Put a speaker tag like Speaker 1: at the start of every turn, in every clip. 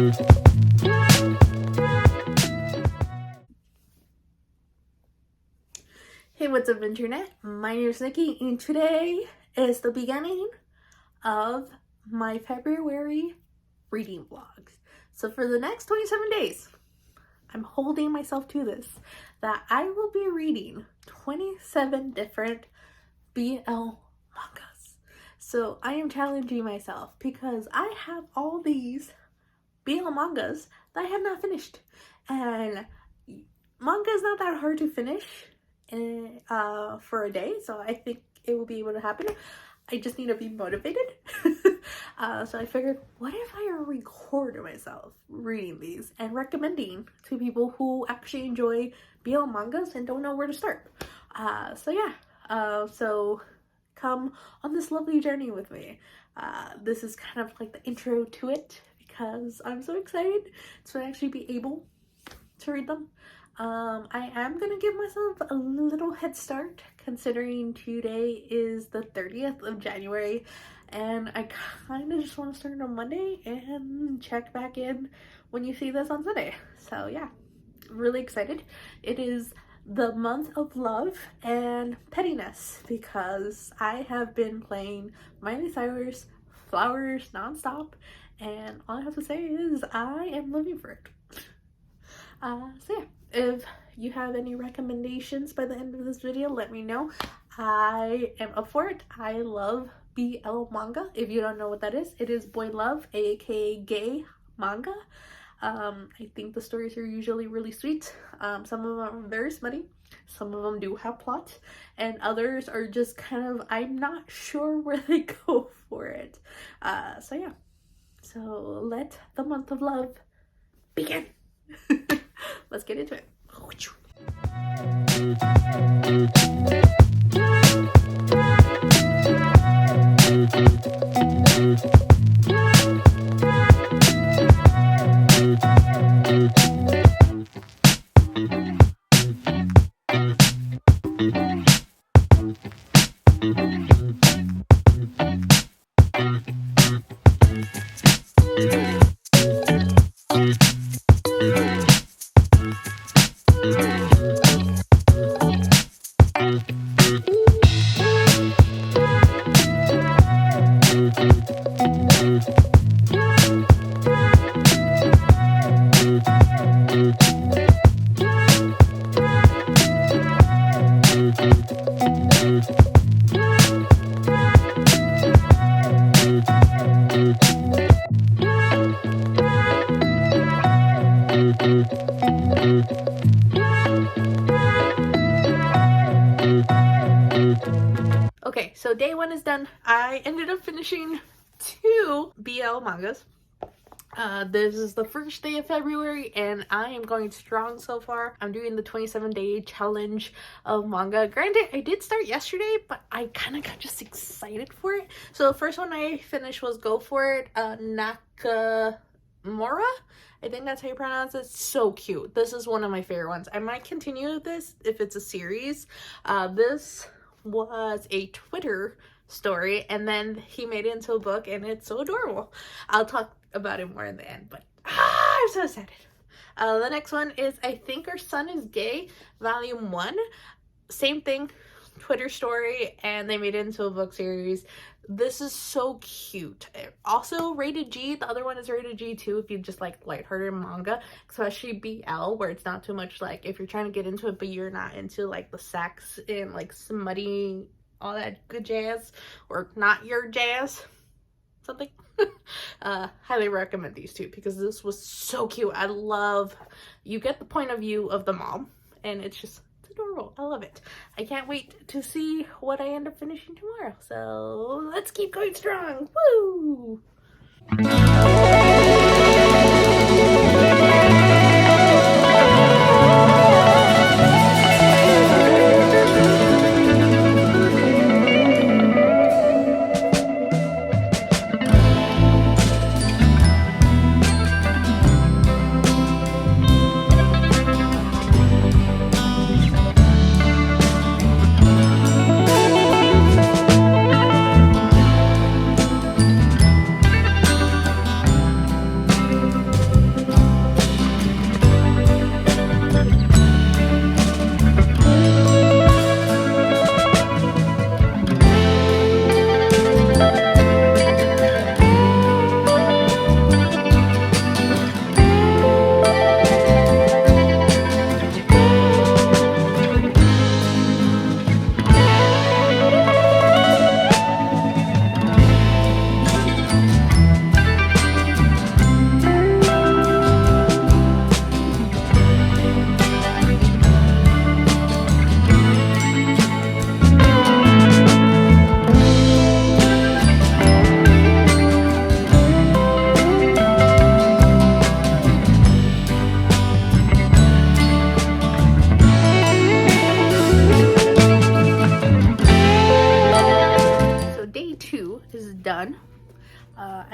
Speaker 1: Hey, what's up, internet? My name is Nikki, and today is the beginning of my February reading vlogs. So for the next 27 days, I'm holding myself to this, that I will be reading 27 different BL mangas. So I am challenging myself because I have all these BL mangas that I have not finished. And manga is not that hard to finish for a day, so I think it will be able to happen. I just need to be motivated. So I figured, what if I record myself reading these and recommending to people who actually enjoy BL mangas and don't know where to start. So come on this lovely journey with me. This is kind of like the intro to it because I'm so excited to actually be able to read them. I am gonna give myself a little head start considering today is the 30th of January and I kind of just want to start on Monday and check back in when you see this on Sunday. So yeah, really excited. It is the month of love and pettiness because I have been playing Miley Cyrus Flowers nonstop and all I have to say is I am living for it. So yeah, if you have any recommendations by the end of this video, let me know. I am up for it. I love BL manga. If you don't know what that is, it is boy love, aka gay manga. I think the stories are usually really sweet. Some of them are very smutty. Some of them do have plot, and others are just kind of, I'm not sure where they go for it. So yeah, so let the month of love begin. Let's get into it. Okay, so day one is done. I ended up finishing 2 BL mangas. This is the first day of February and I am going strong so far. I'm doing the 27-day challenge of manga. Granted, I did start yesterday, but I kind of got just excited for it. So the first one I finished was Go For It, Nakamura. I think that's how you pronounce it. So cute. This is one of my favorite ones. I might continue this if it's a series. This was a Twitter story and then he made it into a book and it's so adorable. I'll talk about it more in the end, but I'm so excited. The next one is I Think Our Son Is Gay, Volume 1. Same thing, Twitter story, and they made it into a book series. This is so cute. Also rated G. The other one is rated G too if you just like lighthearted manga, especially BL, where it's not too much like if you're trying to get into it but you're not into like the sex and like smutty, all that good jazz, or not your jazz, something. Highly recommend these two because this was so cute. I love, you get the point of view of the mom and it's just adorable. I love it. I can't wait to see what I end up finishing tomorrow. So let's keep going strong. Woo!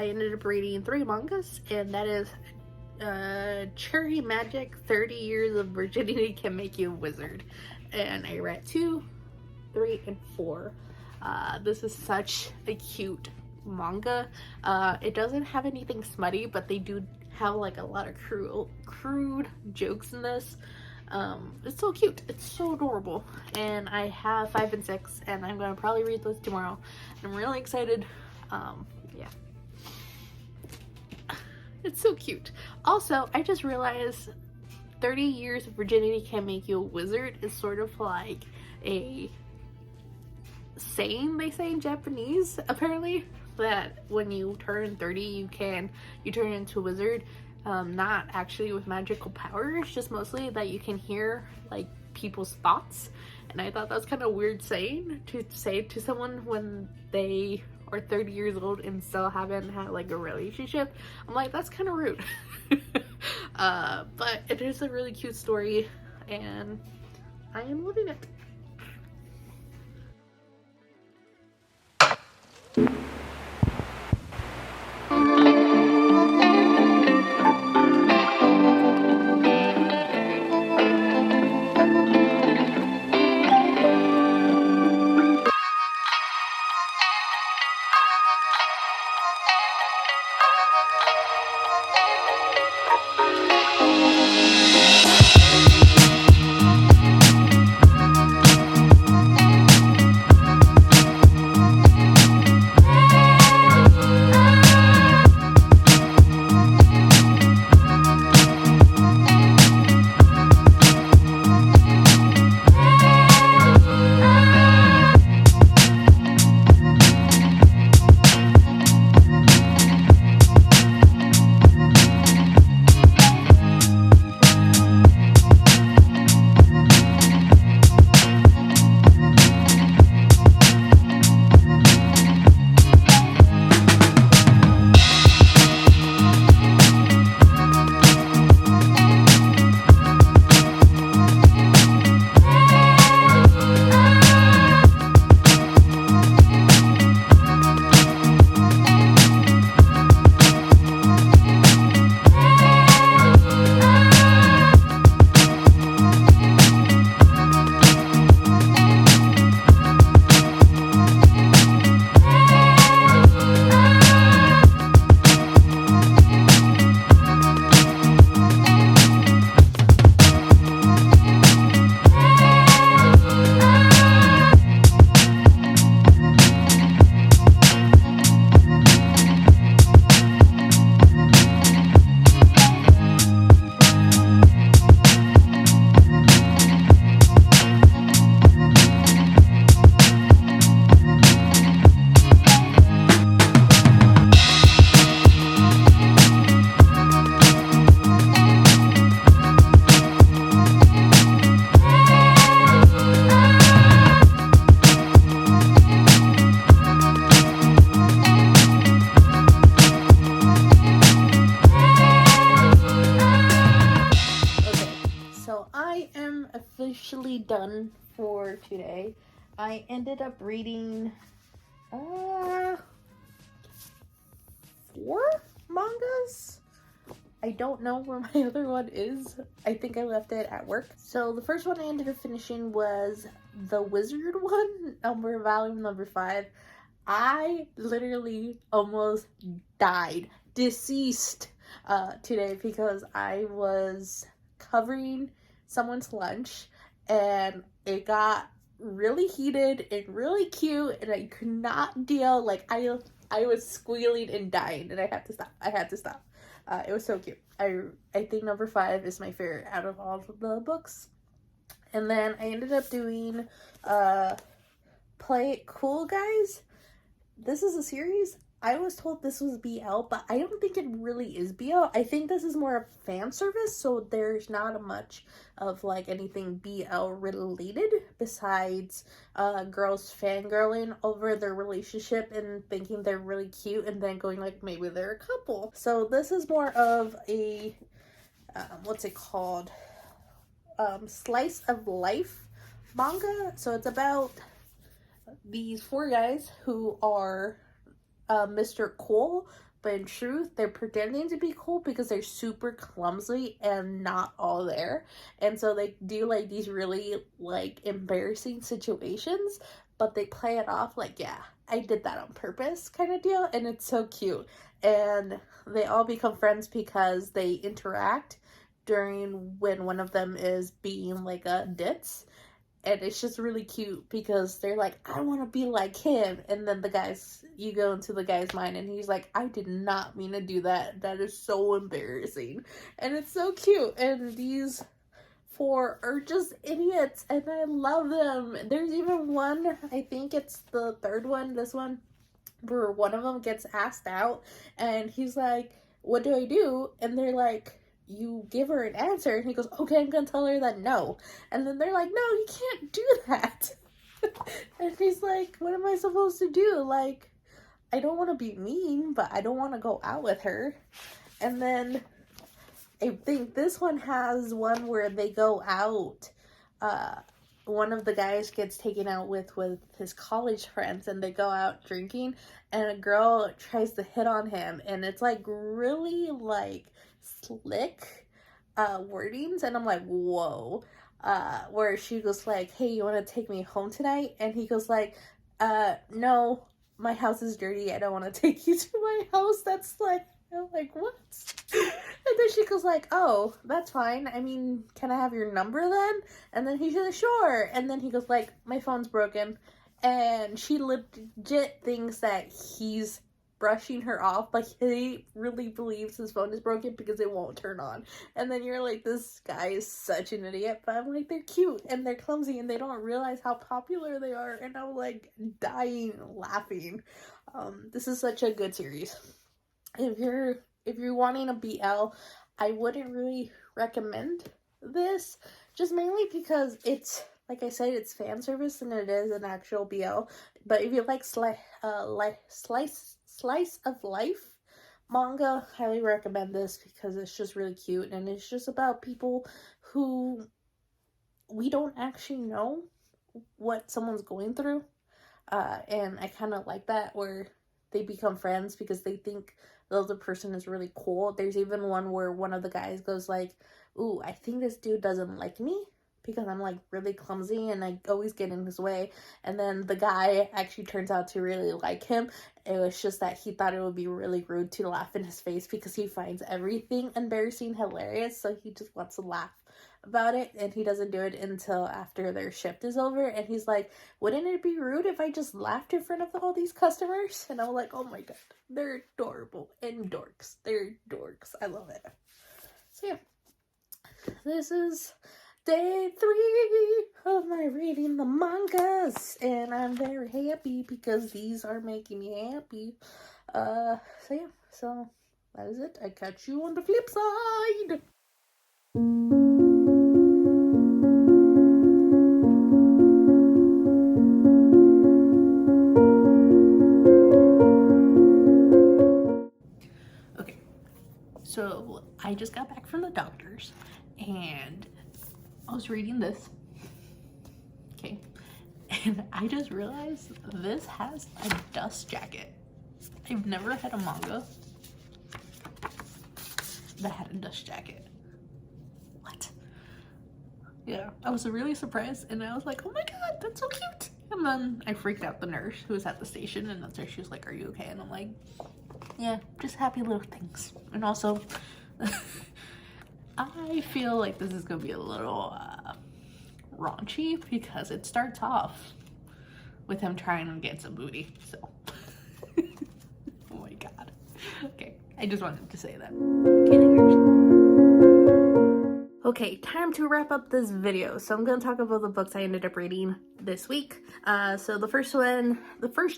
Speaker 1: I ended up reading 3 mangas, and that is Cherry Magic, 30 Years of Virginity Can Make You a Wizard. And I read 2, 3, and 4. This is such a cute manga. It doesn't have anything smutty, but they do have like a lot of crude jokes in this. It's so cute. It's so adorable. And I have 5 and 6, and I'm gonna probably read those tomorrow. I'm really excited. Yeah. It's so cute. Also, I just realized 30 Years of Virginity Can Make You a Wizard is sort of like a saying they say in Japanese, apparently, that when you turn 30 you turn into a wizard. Not actually with magical powers, just mostly that you can hear like people's thoughts. And I thought that was kind of weird saying to say to someone when they are 30 years old and still haven't had like a relationship. I'm like, that's kind of rude. But it is a really cute story, and I am loving it. Officially done for today. I ended up reading 4 mangas. I don't know where my other one is. I think I left it at work. So the first one I ended up finishing was the Wizard one, volume number 5. I literally almost died, deceased today because I was covering someone's lunch and it got really heated and really cute, and I could not deal. Like I was squealing and dying, and I had to stop. It was so cute. I think number 5 is my favorite out of all of the books. And then I ended up doing Play It Cool, Guys. This is a series. I was told this was BL, but I don't think it really is BL. I think this is more of fan service, so there's not much of like anything BL related besides girls fangirling over their relationship and thinking they're really cute and then going like maybe they're a couple. So this is more of a what's it called? Slice of life manga. So it's about these 4 guys who are Mr. Cool, but in truth, they're pretending to be cool because they're super clumsy and not all there. And so they do like these really like embarrassing situations, but they play it off like, yeah, I did that on purpose kind of deal. And it's so cute. And they all become friends because they interact during when one of them is being like a ditz. And it's just really cute because they're like, I want to be like him. And then you go into the guy's mind and he's like, I did not mean to do that. That is so embarrassing. And it's so cute. And these four are just idiots and I love them. There's even one, I think it's the third one, this one, where one of them gets asked out and he's like, what do I do? And they're like, you give her an answer. And he goes, okay, I'm gonna tell her that no. And then they're like, no, you can't do that. And he's like, what am I supposed to do? Like, I don't want to be mean, but I don't want to go out with her. And then I think this one has one where they go out. One of the guys gets taken out with his college friends and they go out drinking and a girl tries to hit on him and it's like really like slick wordings and I'm like, whoa. Where she goes like, hey, you want to take me home tonight? And he goes like, no, my house is dirty. I don't want to take you to my house. That's like, I'm like, what? And then she goes like, oh, that's fine. I mean, can I have your number then? And then he's like, sure. And then he goes like, my phone's broken. And she legit thinks that he's brushing her off, but he really believes his phone is broken because it won't turn on. And then you're like, this guy is such an idiot. But I'm like, they're cute and they're clumsy and they don't realize how popular they are. And I'm like dying laughing. This is such a good series. If you're wanting a BL, I wouldn't really recommend this, just mainly because it's, like I said, it's fan service and it is an actual BL. But if you like slice of life manga, highly recommend this because it's just really cute and it's just about people who we don't actually know what someone's going through. And I kind of like that, where they become friends because they think the other person is really cool. There's even one where one of the guys goes like, ooh, I think this dude doesn't like me because I'm like really clumsy and I always get in his way. And then the guy actually turns out to really like him. It was just that he thought it would be really rude to laugh in his face because he finds everything embarrassing hilarious. So he just wants to laugh about it and he doesn't do it until after their shift is over. And he's like, wouldn't it be rude if I just laughed in front of all these customers? And I'm like, oh my god, they're adorable and dorks. They're dorks. I love it. So yeah, this is day 3 of my reading the mangas and I'm very happy because these are making me happy. So yeah, so that is it. I catch you on the flip side. Okay, so I just got back from the doctor's and I was reading this, okay, and I just realized this has a dust jacket. I've never had a manga that had a dust jacket. What? Yeah, I was really surprised and I was like, oh my god, that's so cute. And then I freaked out the nurse who was at the station and that's where she was like, are you okay? And I'm like, yeah, just happy little things. And also, I feel like this is gonna be a little raunchy because it starts off with him trying to get some booty, so oh my god. Okay, I just wanted to say that. Okay, time to wrap up this video. So I'm gonna talk about the books I ended up reading this week. So the first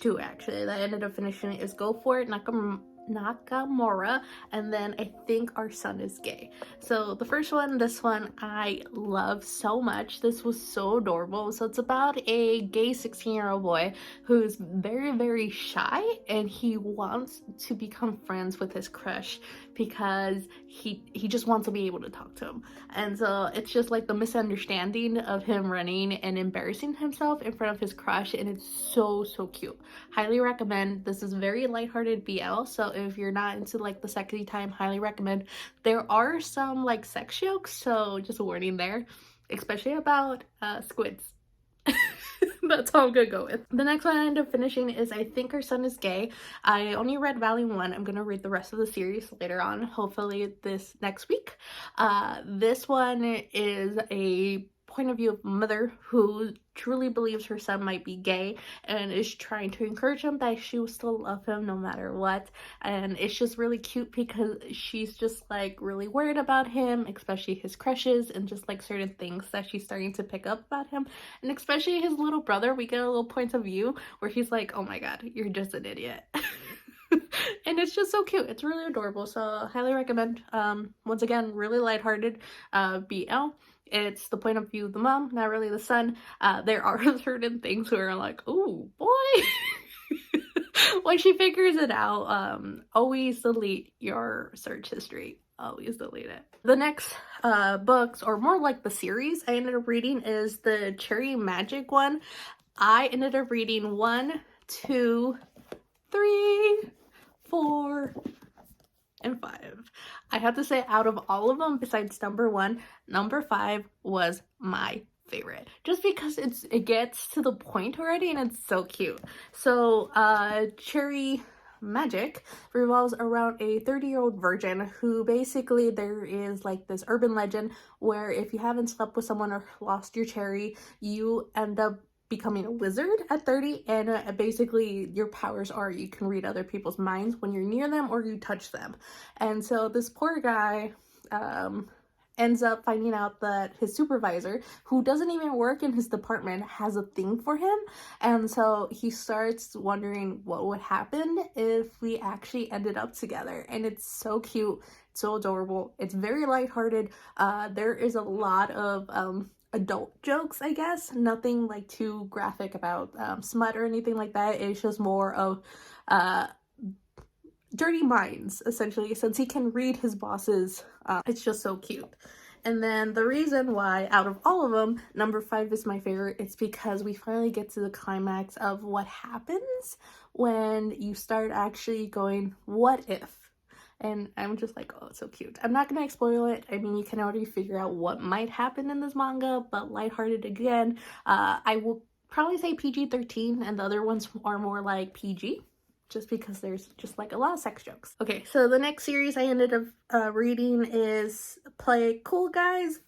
Speaker 1: two actually that I ended up finishing is Go For It, Nakamura, and then I Think Our Son Is Gay. So the first one, this one I love so much. This was so adorable. So it's about a gay 16-year-old boy who's very, very shy and he wants to become friends with his crush because he just wants to be able to talk to him. And so it's just like the misunderstanding of him running and embarrassing himself in front of his crush, and it's so cute. Highly recommend. This is very lighthearted BL, so if you're not into like the sexy time, highly recommend. There are some like sex jokes, so just a warning there, especially about squids. That's how I'm gonna go with. The next one I end up finishing is I Think Our Son Is Gay. I only read volume 1. I'm gonna read the rest of the series later on, hopefully this next week. This one is a point of view of a mother who truly believes her son might be gay and is trying to encourage him that she will still love him no matter what. And it's just really cute because she's just like really worried about him, especially his crushes and just like certain things that she's starting to pick up about him. And especially his little brother, we get a little point of view where he's like, oh my god, you're just an idiot. And it's just so cute. It's really adorable, so highly recommend. Once again, really lighthearted BL. It's the point of view of the mom, not really the son. There are certain things where like, oh boy. When she figures it out, always delete your search history. Always delete it. The next books, or more like the series I ended up reading, is the Cherry Magic one. I ended up reading 1, 2, 3, 4, and 5. I have to say, out of all of them, besides number 1, number 5 was my favorite. Just because it gets to the point already and it's so cute. So, Cherry Magic revolves around a 30-year-old virgin who basically, there is like this urban legend where if you haven't slept with someone or lost your cherry, you end up becoming a wizard at 30, and basically your powers are you can read other people's minds when you're near them or you touch them. And so this poor guy ends up finding out that his supervisor, who doesn't even work in his department, has a thing for him. And so he starts wondering what would happen if we actually ended up together. And it's so cute, so adorable. It's very lighthearted. There is a lot of adult jokes, I guess. Nothing like too graphic about smut or anything like that. It's just more of dirty minds, essentially, since he can read his bosses. It's just so cute. And then the reason why, out of all of them, number 5 is my favorite, it's because we finally get to the climax of what happens when you start actually going, what if? And I'm just like, oh, it's so cute. I'm not gonna spoil it. I mean, you can already figure out what might happen in this manga, but lighthearted again. I will probably say PG-13, and the other ones are more like PG, just because there's just like a lot of sex jokes. Okay, so the next series I ended up reading is Play Cool Guys,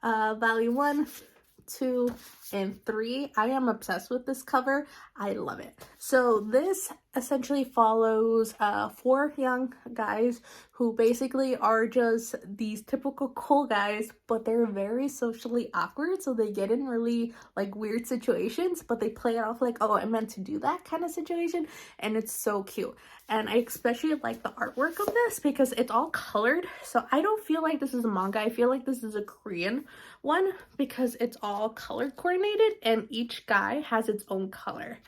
Speaker 1: Volume 1, 2, and 3. I am obsessed with this cover. I love it. So this essentially follows 4 young guys who basically are just these typical cool guys, but they're very socially awkward, so they get in really like weird situations, but they play it off like, oh, I meant to do that kind of situation, and it's so cute. And I especially like the artwork of this because it's all colored, so I don't feel like this is a manga. I feel like this is a Korean one because it's all color coordinated and each guy has its own color.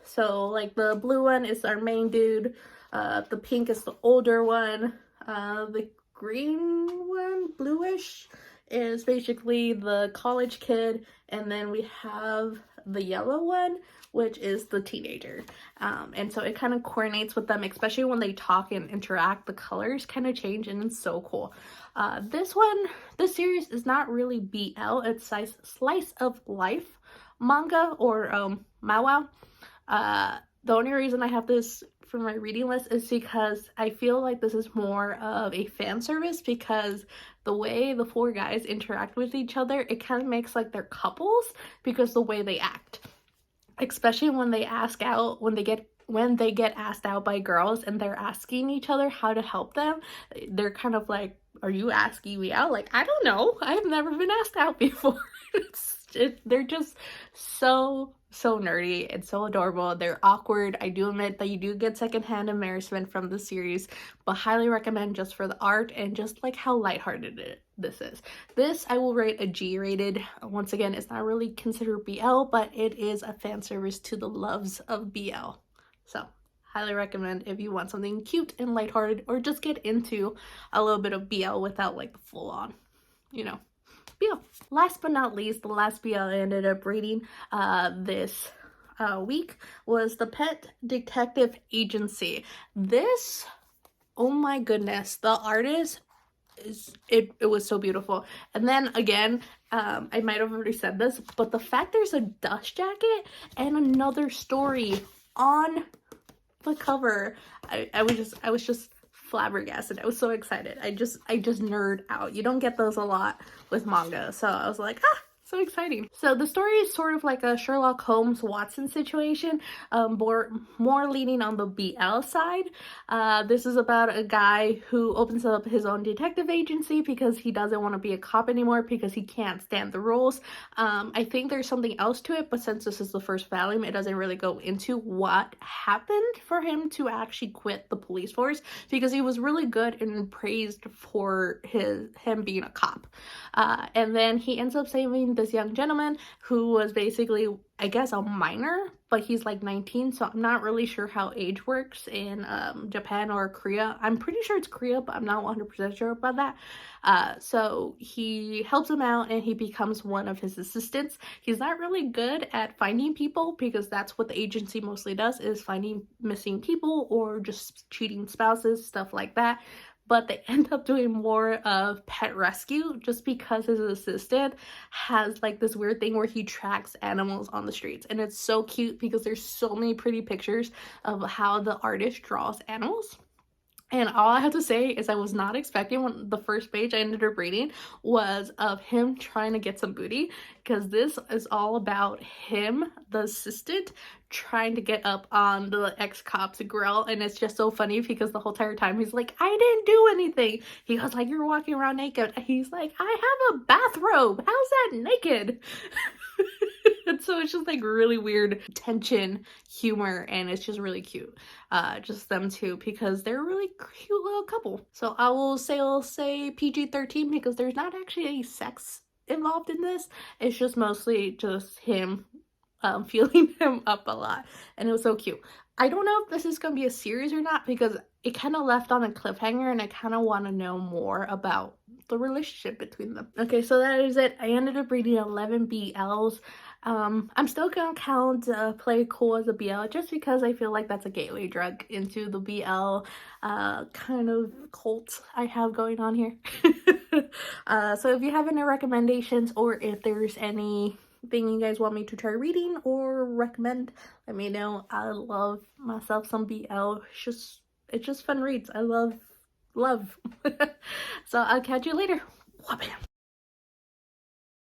Speaker 1: So like the blue one is our main dude, the pink is the older one, the green one, bluish, is basically the college kid, and then we have the yellow one, which is the teenager. And so it kind of coordinates with them, especially when they talk and interact, the colors kind of change, and it's so cool. This series is not really BL, it's slice of life manga, or manhwa. The only reason I have this for my reading list is because I feel like this is more of a fan service, because the way the 4 guys interact with each other, it kind of makes like they're couples because the way they act, especially when they ask out, when they get asked out by girls and they're asking each other how to help them, they're kind of like, are you asking me out? Like, I don't know, I've never been asked out before. They're just so nerdy and so adorable. They're awkward. I do admit that you do get secondhand embarrassment from the series, but highly recommend just for the art and just like how lighthearted this is. This I will rate a G rated. Once again, it's not really considered BL, but it is a fan service to the loves of BL. So highly recommend if you want something cute and lighthearted, or just get into a little bit of BL without like the full on, you know, BL. Last but not least, the last BL I ended up reading this week was The Pet Detective Agency. This, oh my goodness, the artist it was so beautiful. And then again, I might have already said this, but the fact there's a dust jacket and another story on the cover, I was just flabbergasted. I was so excited. I just nerd out. You don't get those a lot with manga, so I was like, ah, so exciting. So the story is sort of like a Sherlock Holmes Watson situation, more leaning on the BL side. This is about a guy who opens up his own detective agency because he doesn't want to be a cop anymore because he can't stand the rules. I think there's something else to it, but since this is the first volume, it doesn't really go into what happened for him to actually quit the police force, because he was really good and praised for him being a cop. And then he ends up saving this young gentleman who was basically, I guess, a minor, but he's like 19, so I'm not really sure how age works in Japan or Korea. I'm pretty sure it's Korea, but I'm not 100% sure about that. So he helps him out and he becomes one of his assistants. He's not really good at finding people, because that's what the agency mostly does, is finding missing people or just cheating spouses, stuff like that. But they end up doing more of pet rescue, just because his assistant has like this weird thing where he tracks animals on the streets. And it's so cute because there's so many pretty pictures of how the artist draws animals. And all I have to say is I was not expecting, when the first page I ended up reading was of him trying to get some booty, because this is all about him, the assistant, trying to get up on the ex-cop's grill. And it's just so funny because the whole entire time he's like, I didn't do anything. He goes like, you're walking around naked. He's like, I have a bathrobe. How's that naked? And so it's just like really weird tension, humor, and it's just really cute. Just them two, because they're a really cute little couple. So I'll say PG-13, because there's not actually any sex involved in this. It's just mostly just him feeling him up a lot, and it was so cute. I don't know if this is gonna be a series or not, because it kind of left on a cliffhanger and I kind of want to know more about the relationship between them. Okay, so that is it. I ended up reading 11 BLs. I'm still gonna count Play Cool as a BL, just because I feel like that's a gateway drug into the BL kind of cult I have going on here. So if you have any recommendations, or if there's anything you guys want me to try reading or recommend, let me know. I love myself some BL. It's just fun reads. I love. So I'll catch you later. Wabam.